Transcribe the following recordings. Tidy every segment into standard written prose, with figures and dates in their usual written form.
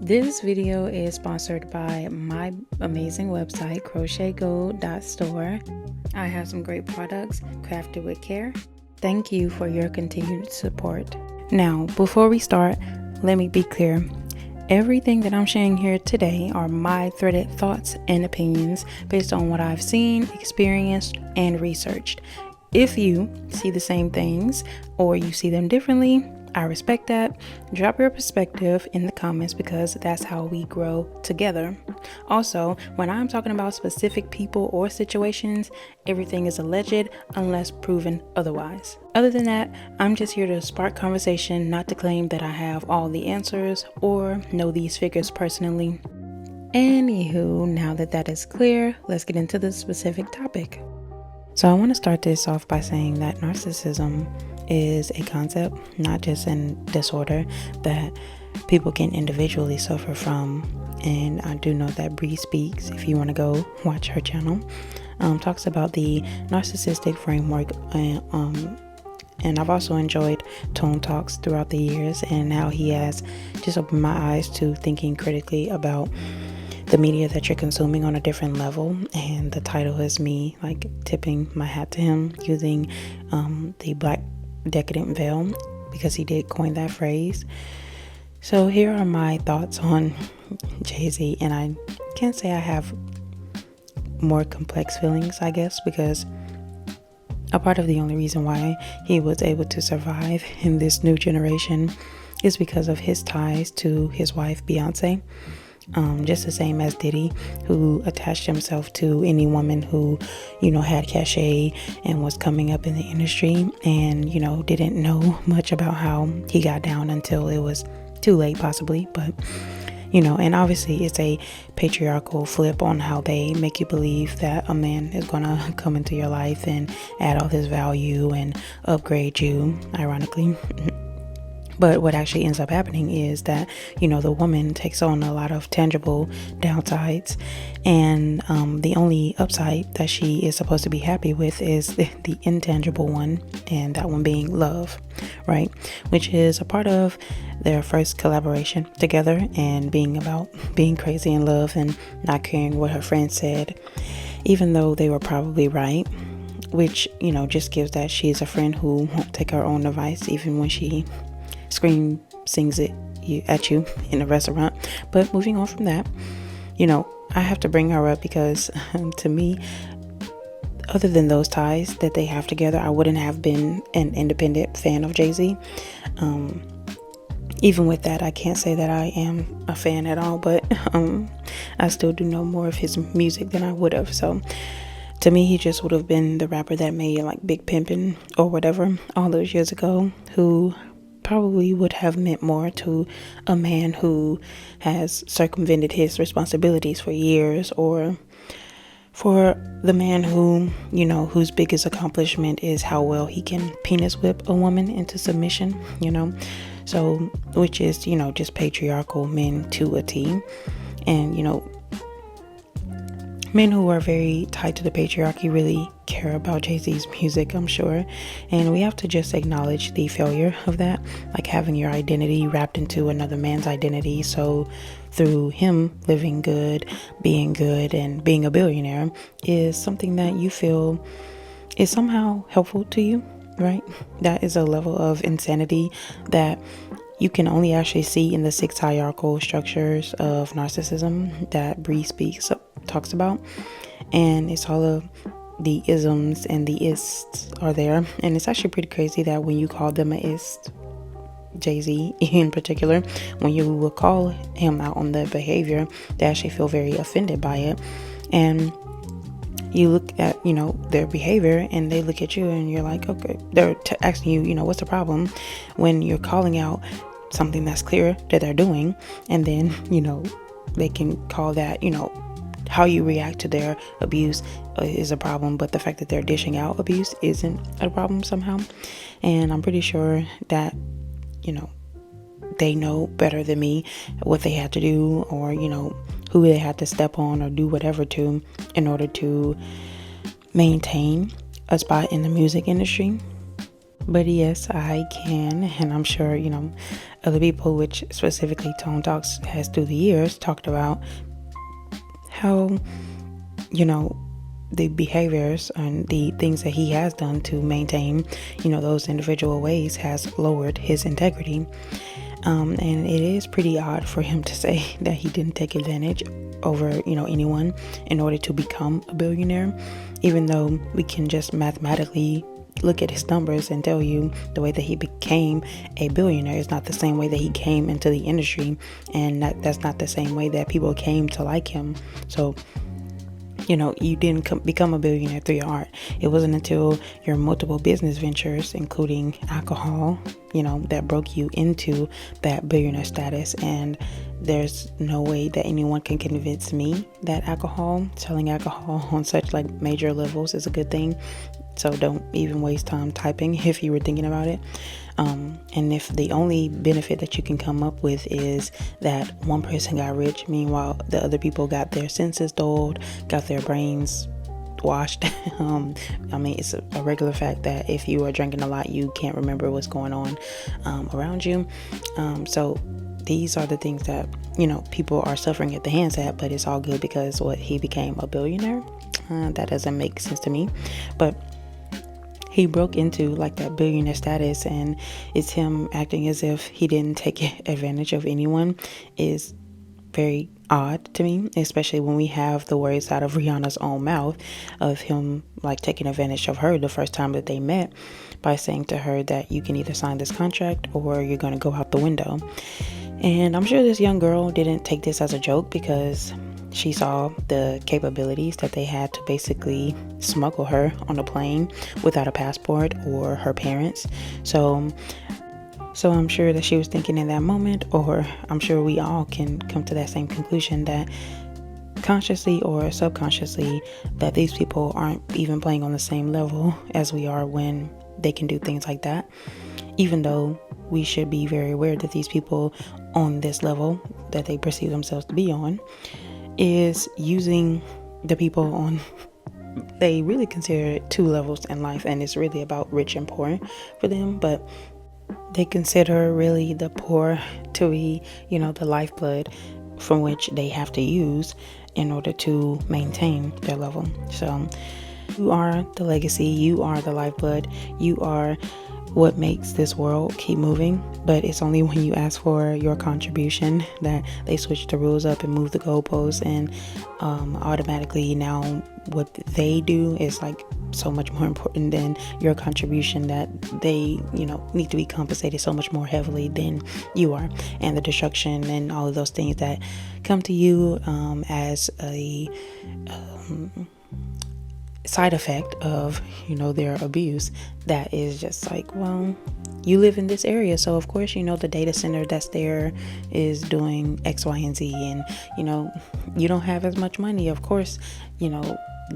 This video is sponsored by my amazing website, CrochetGold.store. I have some great products crafted with care. Thank you for your continued support. Now, before we start, let me be clear. Everything that I'm sharing here today are my threaded thoughts and opinions based on what I've seen, experienced, and researched. If you see the same things or you see them differently, I respect that. Drop your perspective in the comments because that's how we grow together. Also, when I'm talking about specific people or situations, everything is alleged unless proven otherwise. Other than that, I'm just here to spark conversation, not to claim that I have all the answers or know these figures personally. Anywho, now that that is clear, let's get into the specific topic. So I want to start this off by saying that narcissism is a concept, not just a disorder that people can individually suffer from. And I do know that Bree Speaks, if you want to go watch her channel, talks about the narcissistic framework. And I've also enjoyed Tone Talks throughout the years and how he has just opened my eyes to thinking critically about the media that you're consuming on a different level. And the title is me like tipping my hat to him using the Black Decadent veil, because he did coin that phrase. So here are my thoughts on Jay-Z, and I can't say I have more complex feelings, I guess, because a part of the only reason why he was able to survive in this new generation is because of his ties to his wife Beyonce. Just the same as Diddy, who attached himself to any woman who, had cachet and was coming up in the industry and, didn't know much about how he got down until it was too late, possibly. But, and obviously it's a patriarchal flip on how they make you believe that a man is going to come into your life and add all his value and upgrade you, ironically. But what actually ends up happening is that, the woman takes on a lot of tangible downsides. And the only upside that she is supposed to be happy with is the intangible one. And that one being love, right? Which is a part of their first collaboration together and being about being crazy in love and not caring what her friends said, even though they were probably right. Which, just gives that she's a friend who won't take her own advice even when she sings it at you in a restaurant. But moving on from that, I have to bring her up because to me, other than those ties that they have together, I wouldn't have been an independent fan of Jay-Z. Even with that, I can't say that I am a fan at all, but I still do know more of his music than I would have. So to me, he just would have been the rapper that made like Big Pimpin' or whatever all those years ago, who probably would have meant more to a man who has circumvented his responsibilities for years, or for the man who, whose biggest accomplishment is how well he can penis whip a woman into submission, so which is, just patriarchal men to a T. And, men who are very tied to the patriarchy really care about Jay-Z's music, I'm sure. And we have to just acknowledge the failure of that, like having your identity wrapped into another man's identity. So through him living good, and being a billionaire is something that you feel is somehow helpful to you, right? That is a level of insanity that you can only actually see in the 6 hierarchical structures of narcissism that Bree talks about. And it's all of the isms and the ists are there. And it's actually pretty crazy that when you call them an ist, Jay-Z in particular, when you will call him out on the behavior, they actually feel very offended by it. And you look at, their behavior and they look at you and you're like, okay, they're asking you, what's the problem, when you're calling out something that's clear that they're doing. And then, they can call that, how you react to their abuse is a problem, but the fact that they're dishing out abuse isn't a problem somehow. And I'm pretty sure that, they know better than me what they had to do, or, who they had to step on or do whatever to in order to maintain a spot in the music industry. But yes, I can, and I'm sure, other people, which specifically Tone Talks has through the years talked about how, the behaviors and the things that he has done to maintain, those individual ways has lowered his integrity. And it is pretty odd for him to say that he didn't take advantage over, anyone in order to become a billionaire, even though we can just mathematically look at his numbers and tell you the way that he became a billionaire is not the same way that he came into the industry, and that's not the same way that people came to like him. So you didn't become a billionaire through your art. It wasn't until your multiple business ventures, including alcohol, that broke you into that billionaire status. And there's no way that anyone can convince me that selling alcohol on such like major levels is a good thing. So don't even waste time typing if you were thinking about it. And if the only benefit that you can come up with is that one person got rich, meanwhile the other people got their senses dulled, got their brains washed. It's a regular fact that if you are drinking a lot, you can't remember what's going on around you. So these are the things that, people are suffering at the hands at, but it's all good because he became a billionaire. That doesn't make sense to me. But he broke into like that billionaire status, and it's him acting as if he didn't take advantage of anyone is very odd to me, especially when we have the words out of Rihanna's own mouth of him like taking advantage of her the first time that they met by saying to her that you can either sign this contract or you're going to go out the window. And I'm sure this young girl didn't take this as a joke, because she saw the capabilities that they had to basically smuggle her on a plane without a passport or her parents. So I'm sure that she was thinking in that moment, or I'm sure we all can come to that same conclusion, that consciously or subconsciously, that these people aren't even playing on the same level as we are when they can do things like that. Even though we should be very aware that these people on this level that they perceive themselves to be on is using the people on, they really consider it 2 levels in life, and it's really about rich and poor for them, but they consider really the poor to be, the lifeblood from which they have to use in order to maintain their level. So you are the legacy, you are the lifeblood, you are what makes this world keep moving. But it's only when you ask for your contribution that they switch the rules up and move the goalposts, and automatically now what they do is like so much more important than your contribution, that they need to be compensated so much more heavily than you are, and the destruction and all of those things that come to you as a side effect of their abuse, that is just like, well, you live in this area, so of course the data center that's there is doing X, Y, and Z, and you don't have as much money, of course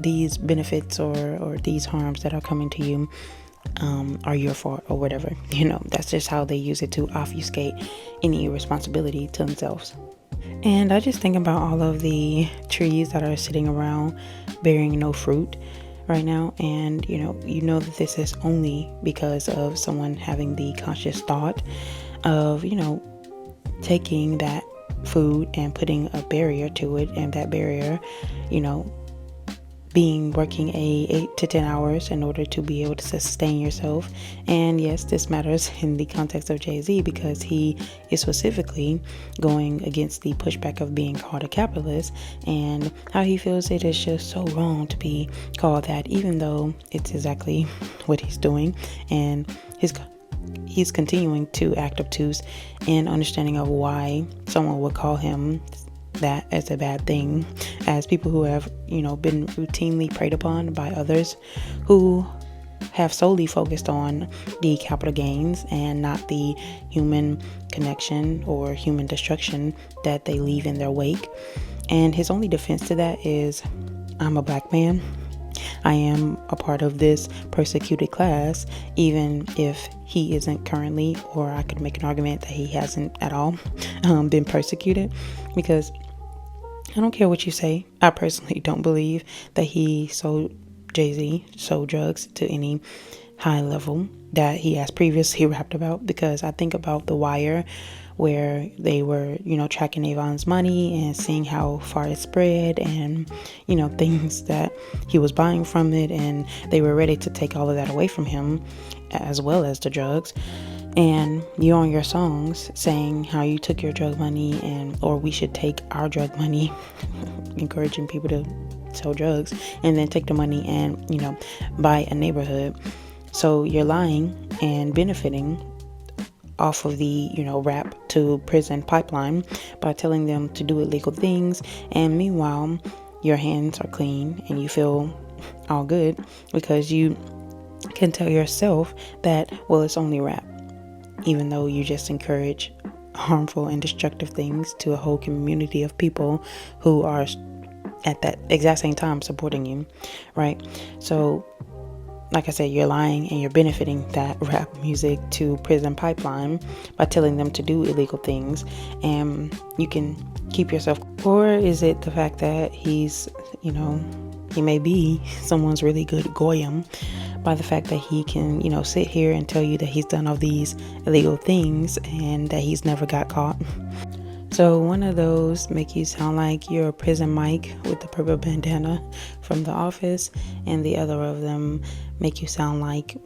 these benefits or these harms that are coming to you are your fault or whatever. That's just how they use it to obfuscate any responsibility to themselves. And I just think about all of the trees that are sitting around bearing no fruit right now, and that this is only because of someone having the conscious thought of taking that food and putting a barrier to it, and that barrier working 8 to 10 hours in order to be able to sustain yourself. And yes, this matters in the context of Jay-Z, because he is specifically going against the pushback of being called a capitalist, and how he feels it is just so wrong to be called that, even though it's exactly what he's doing. And he's continuing to act obtuse in understanding of why someone would call him that as a bad thing, as people who have been routinely preyed upon by others who have solely focused on the capital gains and not the human connection or human destruction that they leave in their wake. And his only defense to that is, I'm a black man, I am a part of this persecuted class, even if he isn't currently, or I could make an argument that he hasn't at all been persecuted, because I don't care what you say. I personally don't believe that Jay-Z sold drugs to any high level that he has previously rapped about, because I think about The Wire where they were, tracking Avon's money and seeing how far it spread and, things that he was buying from it. And they were ready to take all of that away from him, as well as the drugs. And you on your songs saying how you took your drug money or we should take our drug money, encouraging people to sell drugs, and then take the money and, buy a neighborhood. So you're lying and benefiting off of the, rap to prison pipeline by telling them to do illegal things. And meanwhile, your hands are clean and you feel all good because you can tell yourself that, well, it's only rap, even though you just encourage harmful and destructive things to a whole community of people who are at that exact same time supporting you, right? So like I said, you're lying and you're benefiting that rap music to prison pipeline by telling them to do illegal things, and you can keep yourself. Or is it the fact that he's, he may be someone's really good goyim by the fact that he can, sit here and tell you that he's done all these illegal things and that he's never got caught. So one of those make you sound like you're a prison Mike with the purple bandana from The Office, and the other of them make you sound like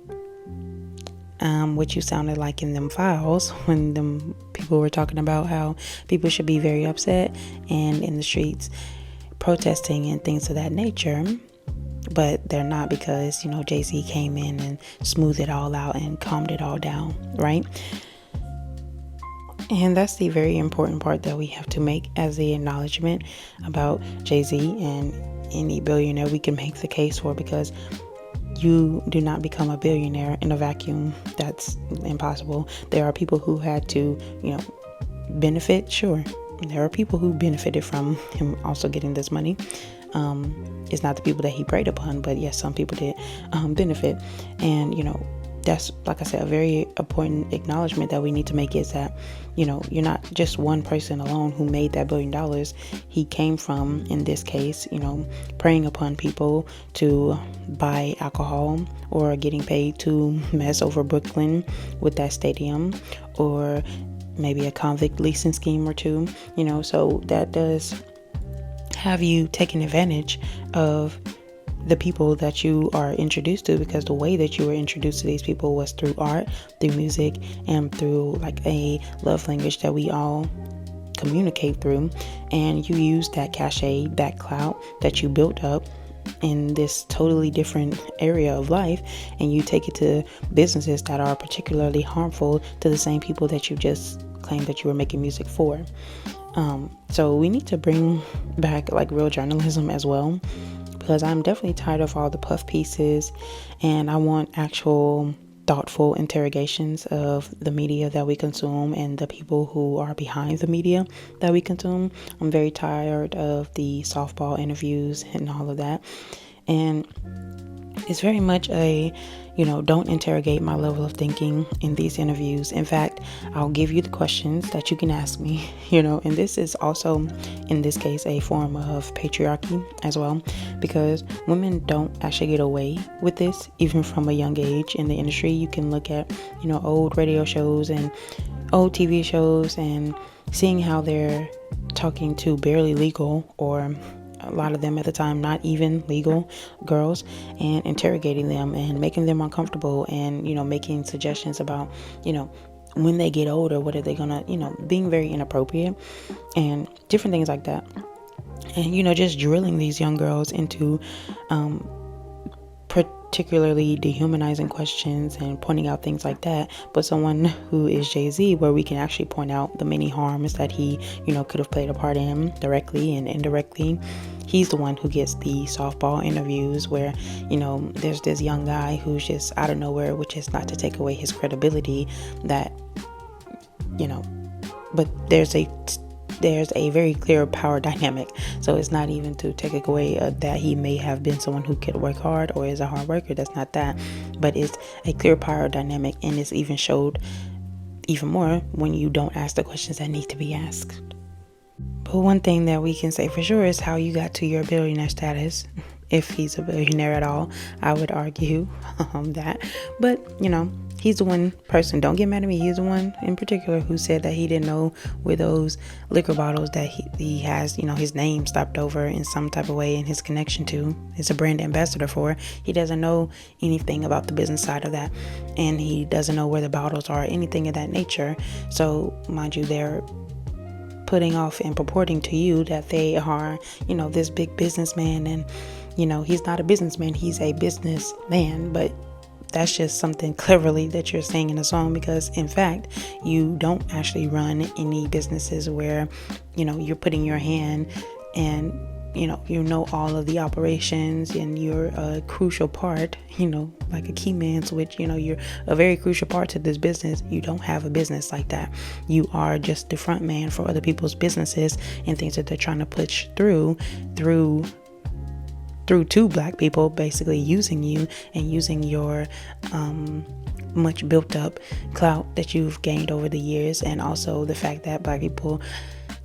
what you sounded like in them files when them people were talking about how people should be very upset and in the streets protesting and things of that nature. But they're not, because, Jay-Z came in and smoothed it all out and calmed it all down, right? And that's the very important part that we have to make as the acknowledgement about Jay-Z and any billionaire we can make the case for, because you do not become a billionaire in a vacuum. That's impossible. There are people who had to, benefit. Sure. There are people who benefited from him also getting this money. It's not the people that he preyed upon, but yes, some people did benefit. And, that's, like I said, a very important acknowledgement that we need to make, is that, you're not just one person alone who made that $1 billion. He came from, in this case, preying upon people to buy alcohol, or getting paid to mess over Brooklyn with that stadium, or maybe a convict leasing scheme or two, so that does have you taking advantage of the people that you are introduced to, because the way that you were introduced to these people was through art, through music, and through like a love language that we all communicate through. And you use that cachet, that clout that you built up in this totally different area of life, and you take it to businesses that are particularly harmful to the same people that you just claimed that you were making music for. So we need to bring back like real journalism as well, because I'm definitely tired of all the puff pieces, and I want actual thoughtful interrogations of the media that we consume and the people who are behind the media that we consume. I'm very tired of the softball interviews and all of that, and it's very much a, don't interrogate my level of thinking in these interviews. In fact, I'll give you the questions that you can ask me, and this is also, in this case, a form of patriarchy as well, because women don't actually get away with this, even from a young age in the industry. You can look at, old radio shows and old TV shows and seeing how they're talking to barely legal, or a lot of them at the time not even legal, girls, and interrogating them and making them uncomfortable, and making suggestions about when they get older, what are they gonna, being very inappropriate and different things like that. And just drilling these young girls into particularly dehumanizing questions and pointing out things like that. But someone who is Jay-Z, where we can actually point out the many harms that he, could have played a part in directly and indirectly. He's the one who gets the softball interviews where, there's this young guy who's just out of nowhere, which is not to take away his credibility, that, but there's a very clear power dynamic. So it's not even to take away that he may have been someone who could work hard or is a hard worker. That's not that. But it's a clear power dynamic, and it's even showed even more when you don't ask the questions that need to be asked. But one thing that we can say for sure is how you got to your billionaire status, if he's a billionaire at all. I would argue that. But, he's the one person, don't get mad at me, he's the one in particular who said that he didn't know where those liquor bottles that he has, you know, his name stopped over in some type of way in his connection to, is a brand ambassador for. He doesn't know anything about the business side of that, and he doesn't know where the bottles are, anything of that nature. So mind you, they're putting off and purporting to you that they are, you know, this big businessman, and you know, he's not a businessman, he's a businessman. But that's just something cleverly that you're saying in a song, because in fact you don't actually run any businesses where, you know, you're putting your hand and you know all of the operations, and you're a crucial part, you know, like a key man switch, you know, you're a very crucial part to this business. You don't have a business like that. You are just the front man for other people's businesses and things that they're trying to push through to Black people, basically using you and using your much built up clout that you've gained over the years, and also the fact that Black people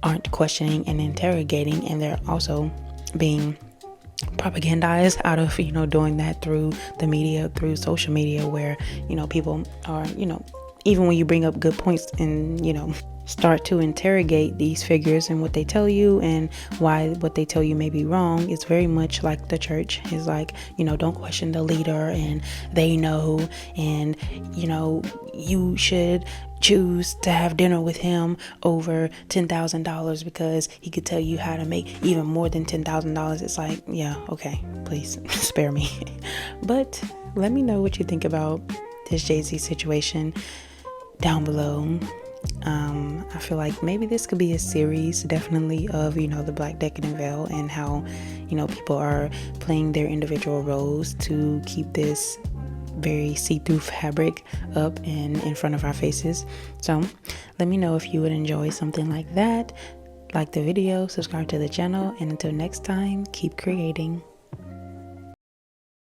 aren't questioning and interrogating, and they're also being propagandized out of, you know, doing that through the media, through social media, where, you know, people are, you know, even when you bring up good points and, you know, start to interrogate these figures and what they tell you and why what they tell you may be wrong, it's very much like the church is like, you know, don't question the leader, and they know, and you know, you should choose to have dinner with him over $10,000 because he could tell you how to make even more than $10,000. It's like, yeah, okay, please spare me. But let me know what you think about this Jay-Z situation down below. I feel like maybe this could be a series, definitely, of, you know, the Black Decadent veil, and how, you know, people are playing their individual roles to keep this very see-through fabric up and in front of our faces. So let me know if you would enjoy something like that. Like the video, subscribe to the channel, and until next time, keep creating.